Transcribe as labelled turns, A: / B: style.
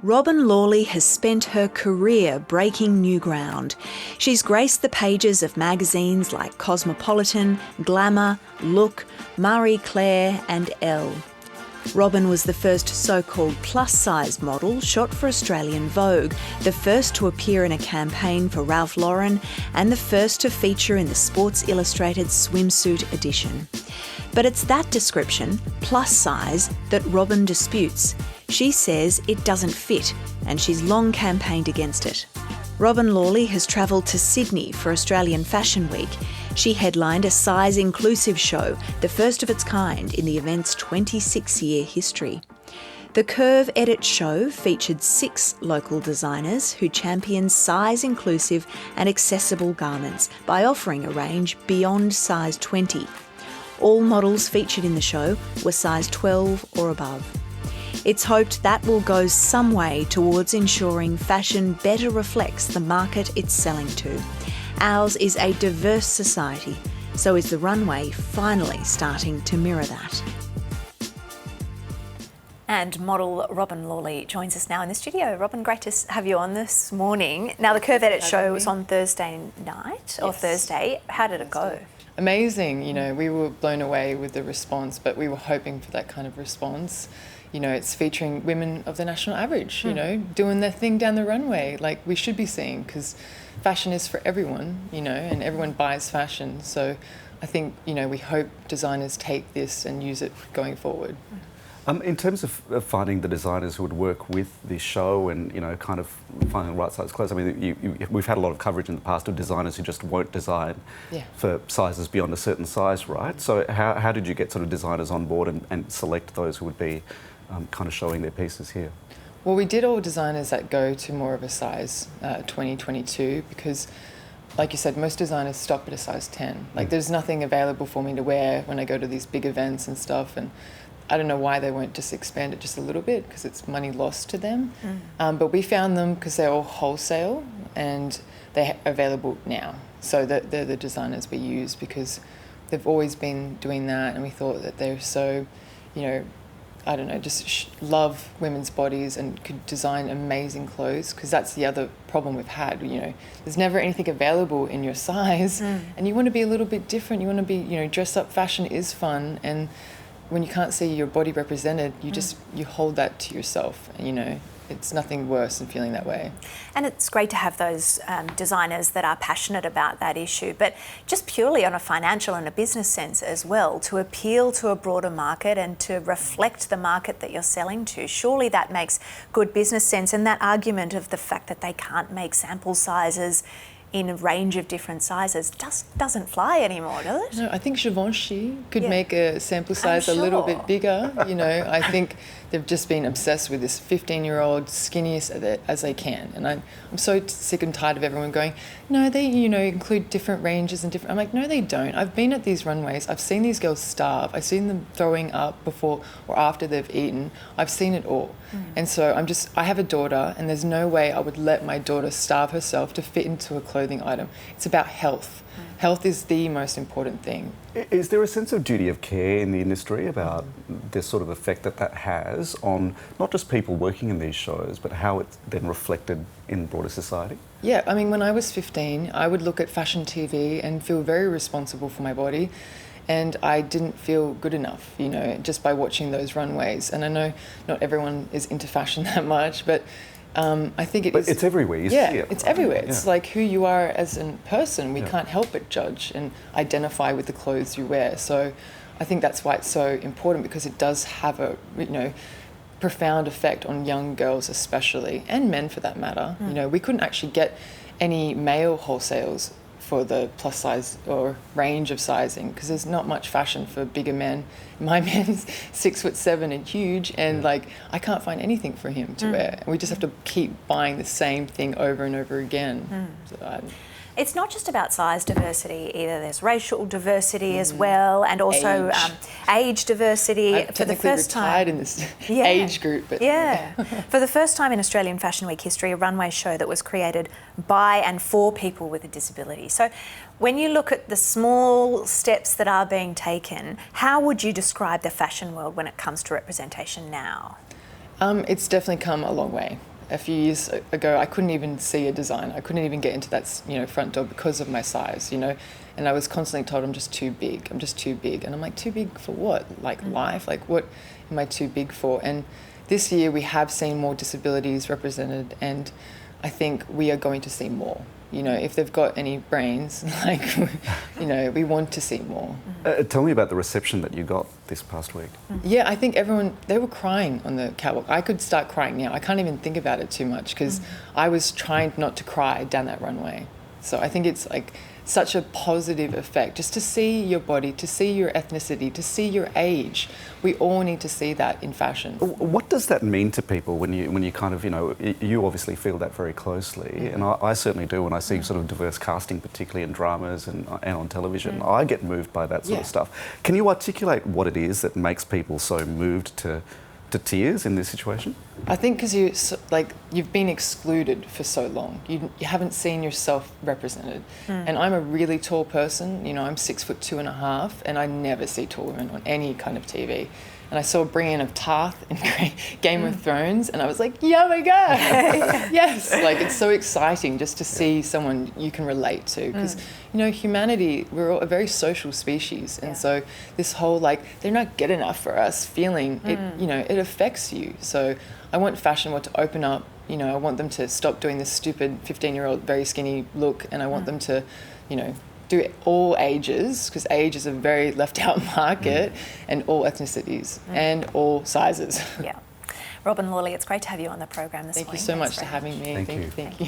A: Robyn Lawley has spent her career breaking new ground. She's graced the pages of magazines like Cosmopolitan, Glamour, Look, Marie Claire and Elle. Robyn was the first so-called plus-size model shot for Australian Vogue, the first to appear in a campaign for Ralph Lauren and the first to feature in the Sports Illustrated swimsuit edition. But it's that description, plus size, that Robyn disputes. She says it doesn't fit, and she's long campaigned against it. Robyn Lawley has travelled to Sydney for Australian Fashion Week. She headlined a size-inclusive show, the first of its kind in the event's 26-year history. The Curve Edit show featured 6 local designers who championed size-inclusive and accessible garments by offering a range beyond size 20. All models featured in the show were size 12 or above. It's hoped that will go some way towards ensuring fashion better reflects the market it's selling to. Ours is a diverse society, so is the runway finally starting to mirror that. And model Robyn Lawley joins us now in the studio. Robyn, great to have you on this morning. Now, the Curve Edit show was on Thursday night, or Thursday. How did it go?
B: Amazing. You know, we were blown away with the response, but we were hoping for that kind of response. You know, it's featuring women of the national average, you know, doing their thing down the runway like we should be seeing, because fashion is for everyone, you know, and everyone buys fashion. So I think, you know, we hope designers take this and use it going forward.
C: In terms of finding the designers who would work with this show and, you know, kind of finding the right size clothes, I mean, we've had a lot of coverage in the past of designers who just won't design for sizes beyond a certain size, right? So how did you get sort of designers on board and select those who would be kind of showing their pieces here?
B: Well, we did all designers that go to more of a size 20, 22, because like you said, most designers stop at a size 10. Like there's nothing available for me to wear when I go to these big events and stuff, and I don't know why they won't just expand it just a little bit, because it's money lost to them. But we found them because they're all wholesale and they're available now. So they're the designers we use because they've always been doing that, and we thought that they're so, you know, I don't know, just love women's bodies and could design amazing clothes, because that's the other problem we've had. You know, there's never anything available in your size, and you want to be a little bit different. You want to be, you know, dress up fashion is fun, and when you can't see your body represented, you just, you hold that to yourself, and, you know, it's nothing worse than feeling that way.
A: And it's great to have those designers that are passionate about that issue, but just purely on a financial and a business sense as well, to appeal to a broader market and to reflect the market that you're selling to. Surely that makes good business sense, and that argument of the fact that they can't make sample sizes in a range of different sizes just doesn't fly anymore, does it?
B: No, I think Givenchy could make a sample size a little bit bigger. You know, I think they've just been obsessed with this 15-year-old skinniest as they can. And I'm so sick and tired of everyone going, no, they, you know, include different ranges and different. I'm like, no, they don't. I've been at these runways. I've seen these girls starve. I've seen them throwing up before or after they've eaten. I've seen it all. And so I have a daughter, and there's no way I would let my daughter starve herself to fit into a clothing item. It's about health. Health is the most important thing.
C: Is there a sense of duty of care in the industry about the sort of effect that has on not just people working in these shows, but how it's then reflected in broader society?
B: Yeah, I mean, when I was 15, I would look at fashion TV and feel very responsible for my body. And I didn't feel good enough, you know, just by watching those runways. And I know not everyone is into fashion that much, but I think it is.
C: But it's everywhere, you see it.
B: It's everywhere. It's like who you are as a person. We can't help but judge and identify with the clothes you wear. So I think that's why it's so important, because it does have a, you know, profound effect on young girls especially, and men for that matter. You know, we couldn't actually get any male wholesales for the plus size or range of sizing, because there's not much fashion for bigger men. My man's 6'7" and huge, and like I can't find anything for him to wear. We just have to keep buying the same thing over and over again. So
A: it's not just about size diversity either. There's racial diversity as well, and also age diversity.
B: I'm
A: for the first time
B: in this age group. But
A: for the first time in Australian Fashion Week history, a runway show that was created by and for people with a disability. So when you look at the small steps that are being taken, how would you describe the fashion world when it comes to representation now?
B: It's definitely come a long way. a few years ago, I couldn't even see a design. I couldn't even get into that, you know, front door because of my size, you know. And I was constantly told I'm just too big. I'm just too big. And I'm like, too big for what? Like life? Like what am I too big for? And this year we have seen more disabilities represented, and I think we are going to see more. You know, if they've got any brains, like, you know, we want to see more.
C: Tell me about the reception that you got this past week.
B: Yeah, I think everyone, they were crying on the catwalk. I could start crying now. I can't even think about it too much because I was trying not to cry down that runway. So I think it's like such a positive effect just to see your body, to see your ethnicity, to see your age. We all need to see that in fashion.
C: What does that mean to people when you kind of, you know, you obviously feel that very closely, and I certainly do when I see sort of diverse casting, particularly in dramas and on television. I get moved by that sort of stuff. Can you articulate what it is that makes people so moved to tears in this situation?
B: I think because you've been excluded for so long. You haven't seen yourself represented. And I'm a really tall person. You know, I'm 6'2.5", and I never see tall women on any kind of TV. And I saw Brienne of Tarth in Game of Thrones, and I was like, yeah, my God, yes! Like, it's so exciting just to see someone you can relate to, because you know, humanity, we're all a very social species, and so this whole like they're not good enough for us feeling it, you know, it affects you. So I want fashion world to open up. You know, I want them to stop doing this stupid 15-year-old very skinny look, and I want them to, you know, do all ages, because age is a very left out market, and all ethnicities and all sizes.
D: Yeah. Rob and Lily, it's great to have you on the program this morning.
B: Thank you so much for having me.
C: Thank you.
B: Thank you.